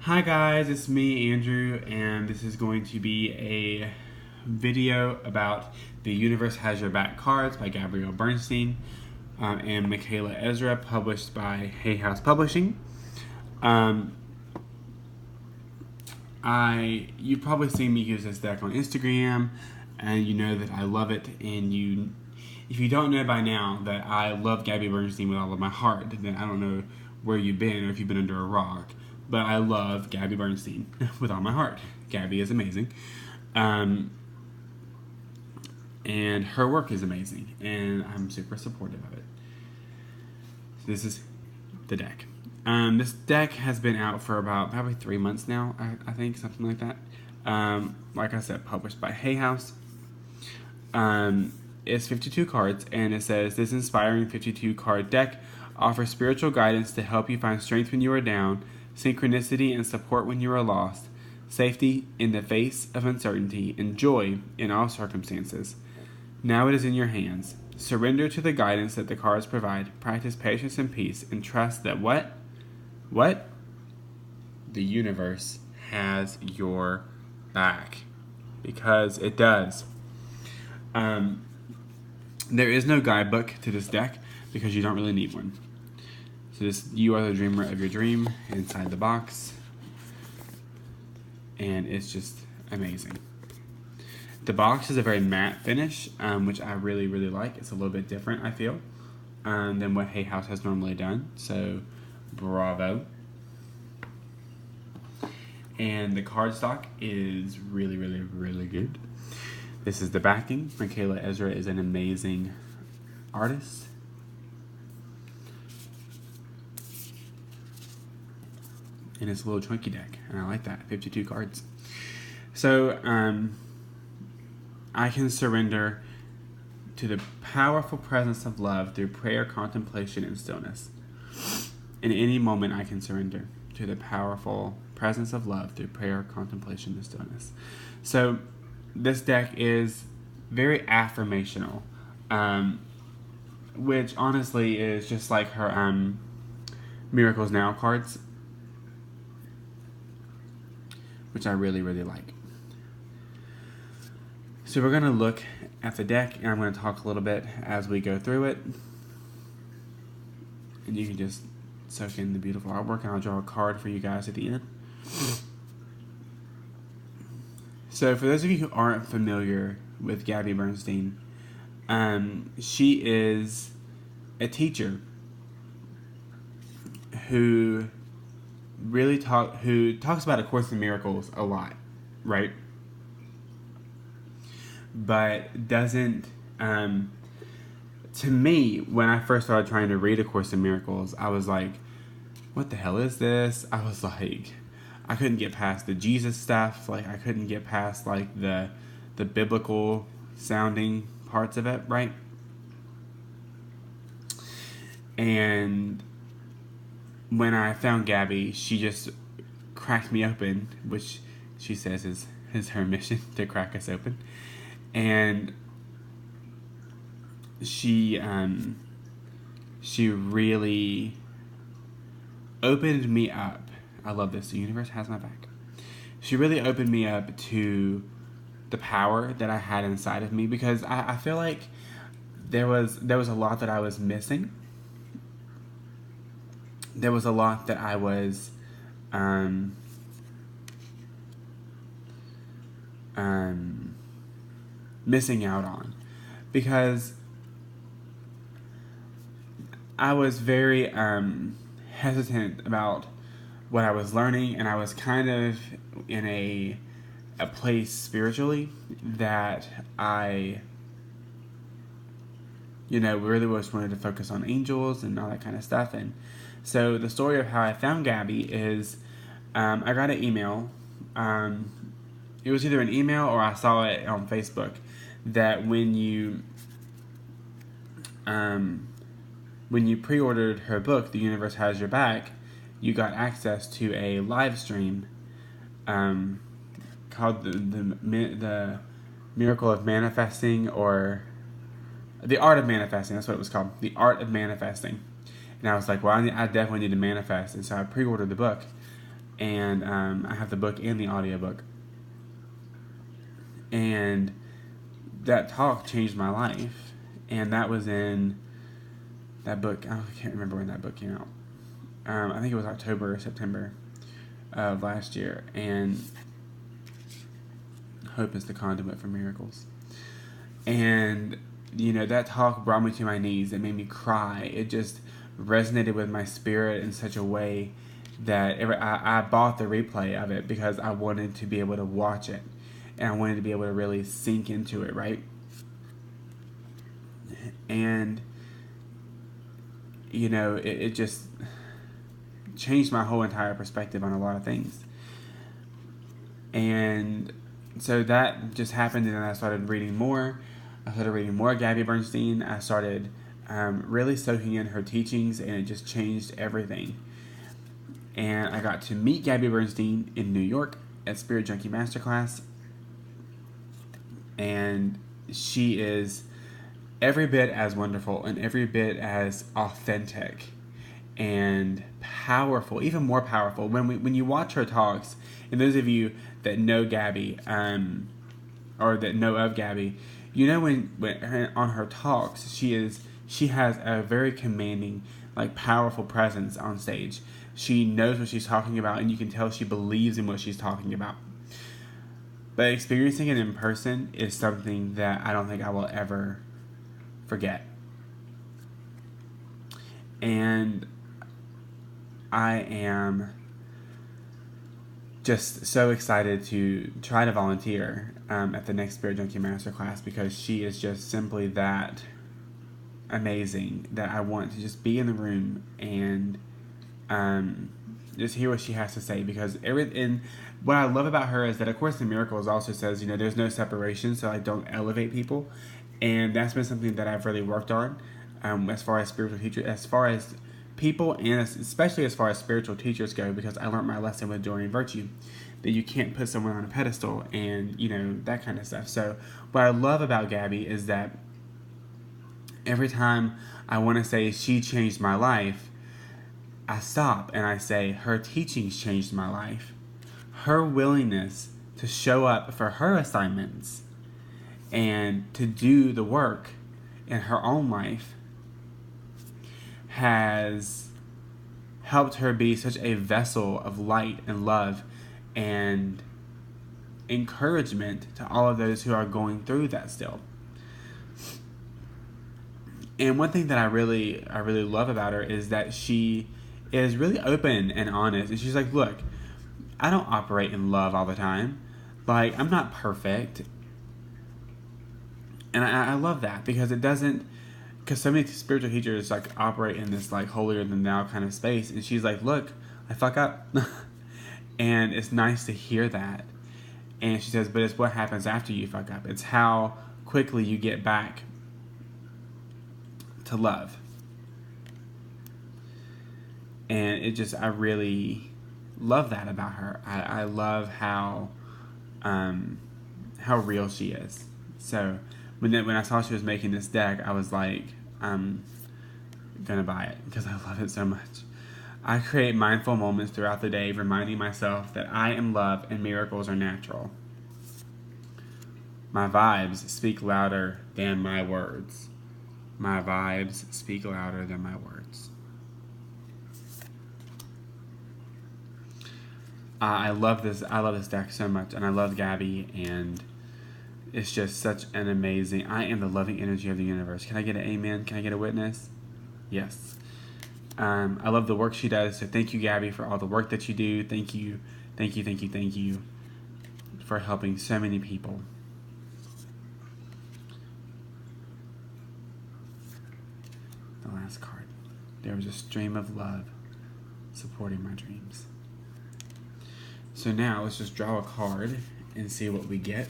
Hi guys, it's me, Andrew, and this is going to be a video about The Universe Has Your Back cards by Gabby Bernstein and Michaela Ezra, published by Hay House Publishing. You've probably seen me use this deck on Instagram, and you know that I love it. And if you don't know by now that I love Gabby Bernstein with all of my heart, then I don't know where you've been or if you've been under a rock. But I love Gabby Bernstein with all my heart. Gabby is amazing. And her work is amazing. And I'm super supportive of it. This is the deck. This deck has been out for about probably 3 months now, I think, something like that. Like I said, published by Hay House. It's 52 cards, and it says, this inspiring 52 card deck offers spiritual guidance to help you find strength when you are down, synchronicity and support when you are lost, safety in the face of uncertainty, and joy in all circumstances. Now it is in your hands. Surrender to the guidance that the cards provide. Practice patience and peace, and trust that what? The universe has your back. Because it does. There is no guidebook to this deck because you don't really need one. So you are the dreamer of your dream inside the box. And it's just amazing. The box is a very matte finish, which I really, really like. It's a little bit different, I feel, than what Hay House has normally done. So, bravo. And the cardstock is really, really, really good. This is the backing. Michaela Ezra is an amazing artist. And it's a little chunky deck, and I like that. 52 cards. So, I can surrender to the powerful presence of love through prayer, contemplation, and stillness. In any moment, I can surrender to the powerful presence of love through prayer, contemplation, and stillness. So, this deck is very affirmational, which honestly is just like her Miracles Now cards, which I really, really like. So we're going to look at the deck, and I'm going to talk a little bit as we go through it. And you can just soak in the beautiful artwork, and I'll draw a card for you guys at the end. So for those of you who aren't familiar with Gabby Bernstein, she is a teacher who talks about A Course in Miracles a lot, right? But doesn't, to me, when I first started trying to read A Course in Miracles, I was like, what the hell is this? I was like, I couldn't get past the Jesus stuff. Like, I couldn't get past, like, the biblical sounding parts of it, right? And when I found Gabby, she just cracked me open, which she says is her mission, to crack us open. And she really opened me up. I love this. The universe has my back. She really opened me up to the power that I had inside of me, because I feel like there was a lot that I was missing. There was a lot that I was missing out on, because I was very hesitant about what I was learning, and I was kind of in a place spiritually that I really just wanted to focus on angels and all that kind of stuff. And so the story of how I found Gabby is I got an email. It was either an email or I saw it on Facebook that when you pre-ordered her book, The Universe Has Your Back, you got access to a live stream called the Miracle of Manifesting, or The Art of Manifesting. That's what it was called, The Art of Manifesting. And I was like, well, I definitely need to manifest. And so I pre-ordered the book. and I have the book and the audiobook. And that talk changed my life. And that was in that book. I can't remember when that book came out. I think it was October or September of last year. And hope is the conduit for miracles. And, that talk brought me to my knees. It made me cry. It just resonated with my spirit in such a way that I bought the replay of it because I wanted to be able to watch it. And I wanted to be able to really sink into it, right? And, it just changed my whole entire perspective on a lot of things. And so that just happened, and then I started reading more. I started reading more Gabby Bernstein. I started really soaking in her teachings, and it just changed everything. And I got to meet Gabby Bernstein in New York at Spirit Junkie Masterclass. And she is every bit as wonderful and every bit as authentic and powerful, even more powerful. When you watch her talks, and those of you that know Gabby, or that know of Gabby, when on her talks, she has a very commanding, powerful presence on stage. She knows what she's talking about, and you can tell she believes in what she's talking about. But experiencing it in person is something that I don't think I will ever forget. And I am just so excited to try to volunteer at the next Spirit Junkie Masterclass, because she is just simply that amazing that I want to just be in the room and just hear what she has to say. Because and what I love about her is that, of course, the Miracles also says, there's no separation, so I don't elevate people. And that's been something that I've really worked on as far as spiritual teachers, as far as people, and especially as far as spiritual teachers go, because I learned my lesson with Joy and Virtue, that you can't put someone on a pedestal and, that kind of stuff. So what I love about Gabby is that every time I want to say she changed my life, I stop and I say her teachings changed my life. Her willingness to show up for her assignments and to do the work in her own life has helped her be such a vessel of light and love and encouragement to all of those who are going through that still. And one thing that I really love about her is that she is really open and honest. And she's like, look, I don't operate in love all the time. I'm not perfect. And I love that, because it doesn't, because so many spiritual teachers operate in this holier than thou kind of space. And she's like, look, I fuck up. And it's nice to hear that. And she says, but it's what happens after you fuck up. It's how quickly you get back to love. And I really love that about her. I love how real she is. So when I saw she was making this deck, I was like, I'm gonna buy it because I love it so much. I create mindful moments throughout the day, reminding myself that I am love and miracles are natural. My vibes speak louder than my words. My vibes speak louder than my words. I love this deck so much, and I love Gabby, and it's just such an amazing. I am the loving energy of the universe. Can I get an amen? Can I get a witness? Yes. I love the work she does. So thank you, Gabby, for all the work that you do. Thank you for helping so many people. The last card. There was a stream of love supporting my dreams. So now let's just draw a card and see what we get.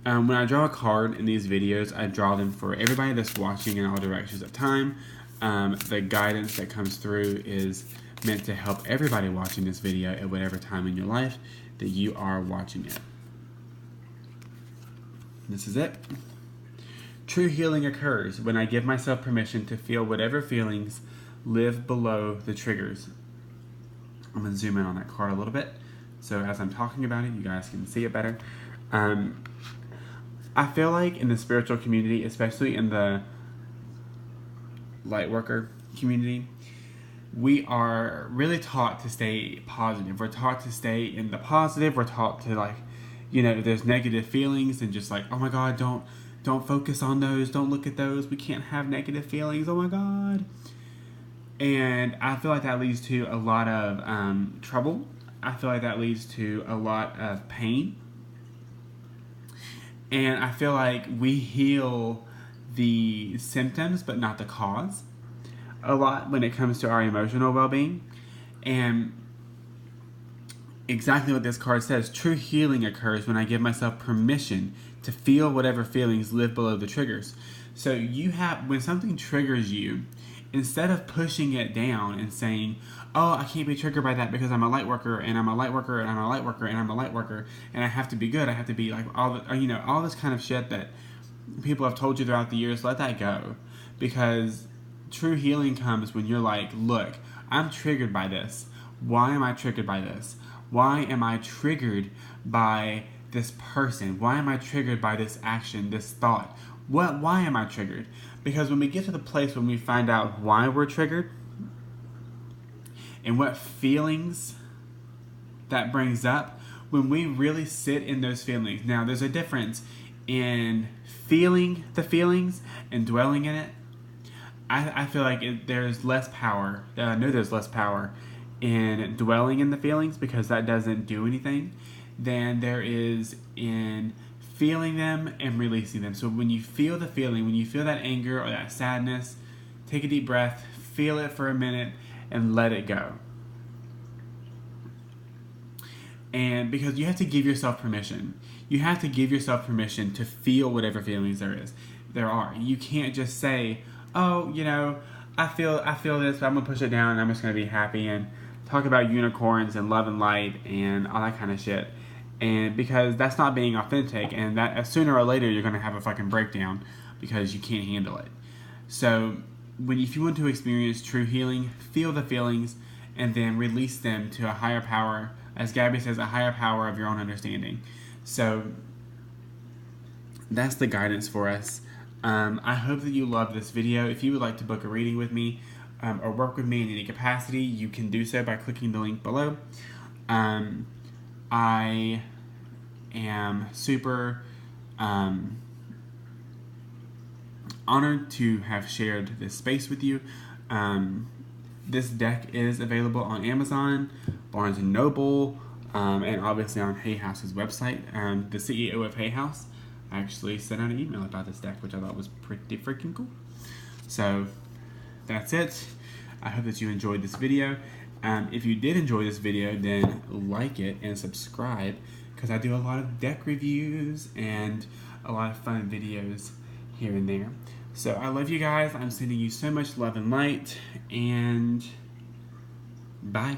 When I draw a card in these videos, I draw them for everybody that's watching in all directions of time. The guidance that comes through is meant to help everybody watching this video at whatever time in your life that you are watching it. This is it. True healing occurs when I give myself permission to feel whatever feelings live below the triggers I'm going to zoom in on that card a little bit. So as I'm talking about it, you guys can see it better. I feel like in the spiritual community, especially in the light worker community, we are really taught to stay positive. We're taught to stay in the positive. We're taught to, like, you know, if there's negative feelings, and just like, oh my God, don't focus on those. Don't look at those. We can't have negative feelings. Oh my God. And I feel like that leads to a lot of trouble. I feel like that leads to a lot of pain. And I feel like we heal the symptoms, but not the cause, a lot when it comes to our emotional well-being. And exactly what this card says, true healing occurs when I give myself permission to feel whatever feelings live below the triggers. So when something triggers you, instead of pushing it down and saying, oh, I can't be triggered by that because I'm a light worker, and I'm a light worker, and I'm a light worker, and I'm a light worker, and I have to be good, I have to be like all this kind of shit that people have told you throughout the years. Let that go. Because true healing comes when you're like, look, I'm triggered by this. Why am I triggered by this? Why am I triggered by this person? Why am I triggered by this action, this thought? Why am I triggered? Because when we get to the place when we find out why we're triggered and what feelings that brings up, when we really sit in those feelings. Now, there's a difference in feeling the feelings and dwelling in it. I feel like there's less power. I know there's less power in dwelling in the feelings, because that doesn't do anything, than there is in feeling them and releasing them. So when you feel the feeling, when you feel that anger or that sadness, take a deep breath, feel it for a minute, and let it go. And because you have to give yourself permission. You have to give yourself permission to feel whatever feelings there are. You can't just say, oh, you know, I feel this, but I'm going to push it down and I'm just going to be happy and talk about unicorns and love and light and all that kind of shit. And because that's not being authentic, and that sooner or later you're going to have a fucking breakdown because you can't handle it. So if you want to experience true healing, feel the feelings and then release them to a higher power. As Gabby says, a higher power of your own understanding. So that's the guidance for us. I hope that you loved this video. If you would like to book a reading with me or work with me in any capacity, you can do so by clicking the link below. I am super honored to have shared this space with you. This deck is available on Amazon, Barnes & Noble, and obviously on Hay House's website. The CEO of Hay House actually sent out an email about this deck, which I thought was pretty freaking cool. So that's it. I hope that you enjoyed this video. If you did enjoy this video, then like it and subscribe, because I do a lot of deck reviews and a lot of fun videos here and there. So I love you guys. I'm sending you so much love and light, and bye.